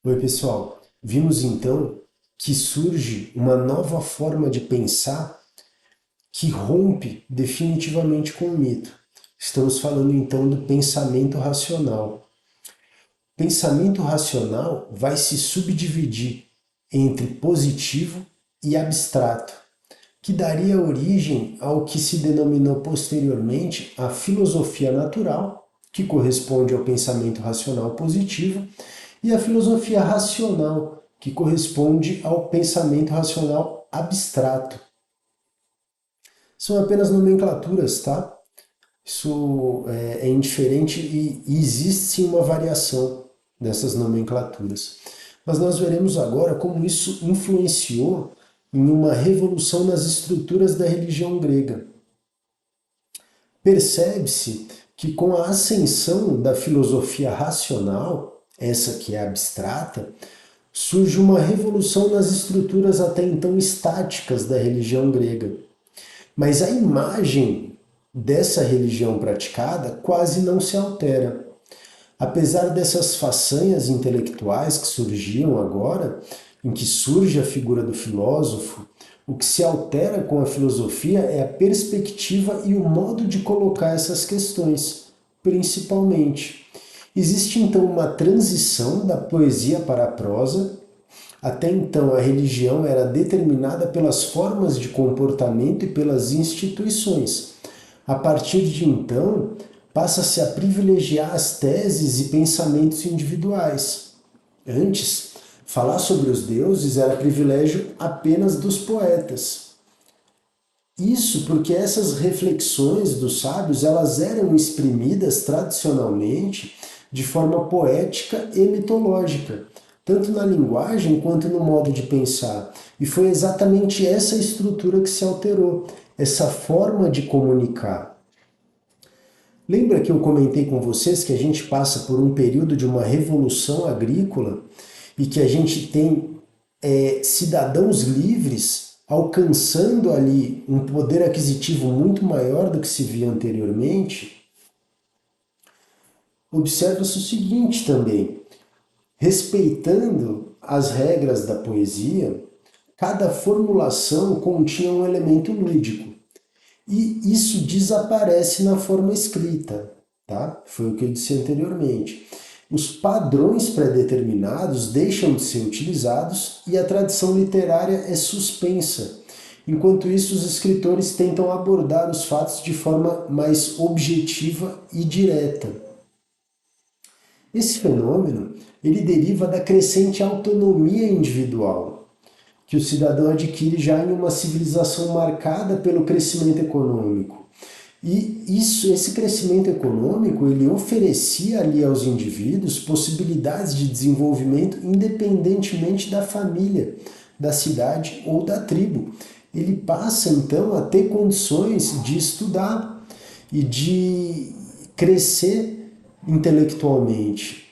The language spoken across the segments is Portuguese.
Oi, pessoal. Vimos então que surge uma nova forma de pensar que rompe definitivamente com o mito. Estamos falando então do pensamento racional. Pensamento racional vai se subdividir entre positivo e abstrato, que daria origem ao que se denominou posteriormente a filosofia natural, que corresponde ao pensamento racional positivo, e a filosofia racional, que corresponde ao pensamento racional abstrato. São apenas nomenclaturas, tá? Isso é indiferente e existe sim uma variação dessas nomenclaturas. Mas nós veremos agora como isso influenciou em uma revolução nas estruturas da religião grega. Percebe-se que com a ascensão da filosofia racional, essa que é abstrata, surge uma revolução nas estruturas até então estáticas da religião grega. Mas a imagem dessa religião praticada quase não se altera. Apesar dessas façanhas intelectuais que surgiam agora, em que surge a figura do filósofo, o que se altera com a filosofia é a perspectiva e o modo de colocar essas questões, principalmente. Existe então uma transição da poesia para a prosa. Até então, a religião era determinada pelas formas de comportamento e pelas instituições. A partir de então, passa-se a privilegiar as teses e pensamentos individuais. Antes, falar sobre os deuses era privilégio apenas dos poetas. Isso porque essas reflexões dos sábios elas eram exprimidas tradicionalmente de forma poética e mitológica, tanto na linguagem quanto no modo de pensar. E foi exatamente essa estrutura que se alterou, essa forma de comunicar. Lembra que eu comentei com vocês que a gente passa por um período de uma revolução agrícola e que a gente tem cidadãos livres alcançando ali um poder aquisitivo muito maior do que se via anteriormente? Observa-se o seguinte também: respeitando as regras da poesia, cada formulação continha um elemento lúdico. E isso desaparece na forma escrita, tá? Foi o que eu disse anteriormente. Os padrões pré-determinados deixam de ser utilizados e a tradição literária é suspensa. Enquanto isso, os escritores tentam abordar os fatos de forma mais objetiva e direta. Esse fenômeno, ele deriva da crescente autonomia individual, que o cidadão adquire já em uma civilização marcada pelo crescimento econômico. E esse crescimento econômico, ele oferecia ali aos indivíduos possibilidades de desenvolvimento independentemente da família, da cidade ou da tribo. Ele passa então a ter condições de estudar e de crescer intelectualmente.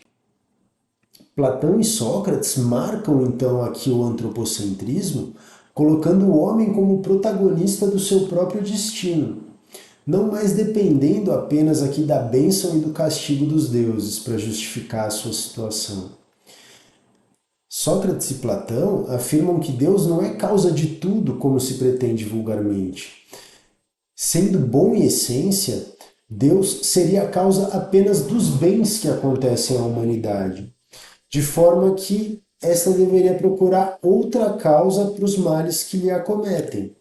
Platão e Sócrates marcam então aqui o antropocentrismo, colocando o homem como protagonista do seu próprio destino, não mais dependendo apenas aqui da bênção e do castigo dos deuses para justificar a sua situação. Sócrates e Platão afirmam que Deus não é causa de tudo como se pretende vulgarmente. Sendo bom em essência, Deus seria a causa apenas dos bens que acontecem à humanidade, de forma que esta deveria procurar outra causa para os males que lhe acometem.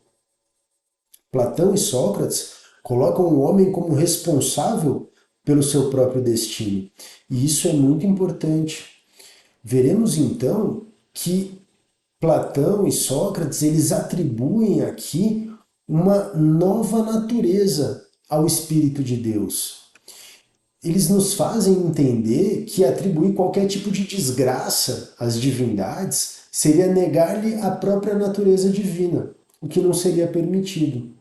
Platão e Sócrates colocam o homem como responsável pelo seu próprio destino, e isso é muito importante. Veremos então que Platão e Sócrates eles atribuem aqui uma nova natureza ao Espírito de Deus. Eles nos fazem entender que atribuir qualquer tipo de desgraça às divindades seria negar-lhe a própria natureza divina, o que não seria permitido.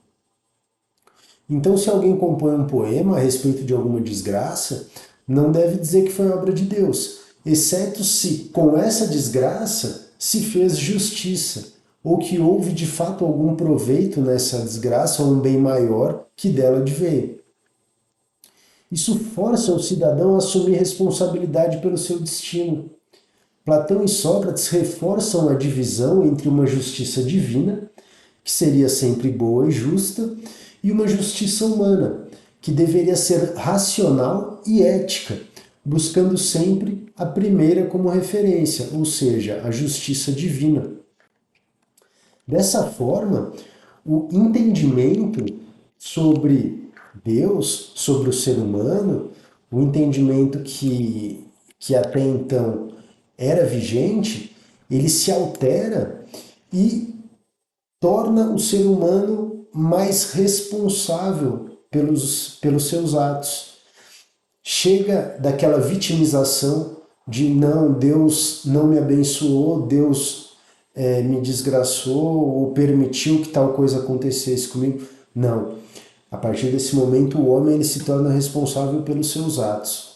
Então, se alguém compõe um poema a respeito de alguma desgraça, não deve dizer que foi obra de Deus, exceto se, com essa desgraça, se fez justiça, ou que houve de fato algum proveito nessa desgraça ou um bem maior que dela adveio. Isso força o cidadão a assumir responsabilidade pelo seu destino. Platão e Sócrates reforçam a divisão entre uma justiça divina, que seria sempre boa e justa, e uma justiça humana, que deveria ser racional e ética, buscando sempre a primeira como referência, ou seja, a justiça divina. Dessa forma, o entendimento sobre Deus, sobre o ser humano, o entendimento que até então era vigente, ele se altera e torna o ser humano mais responsável pelos seus atos. Chega daquela vitimização de não, Deus não me abençoou, Deus me desgraçou ou permitiu que tal coisa acontecesse comigo. Não. A partir desse momento, o homem ele se torna responsável pelos seus atos.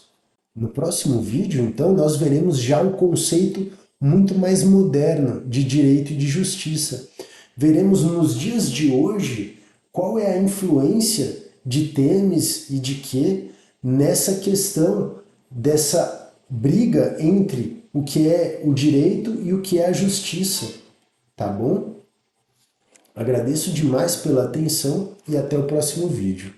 No próximo vídeo, então, nós veremos já um conceito muito mais moderno de direito e de justiça. Veremos nos dias de hoje qual é a influência de Temes e de Que nessa questão dessa briga entre o que é o direito e o que é a justiça, tá bom? Agradeço demais pela atenção e até o próximo vídeo.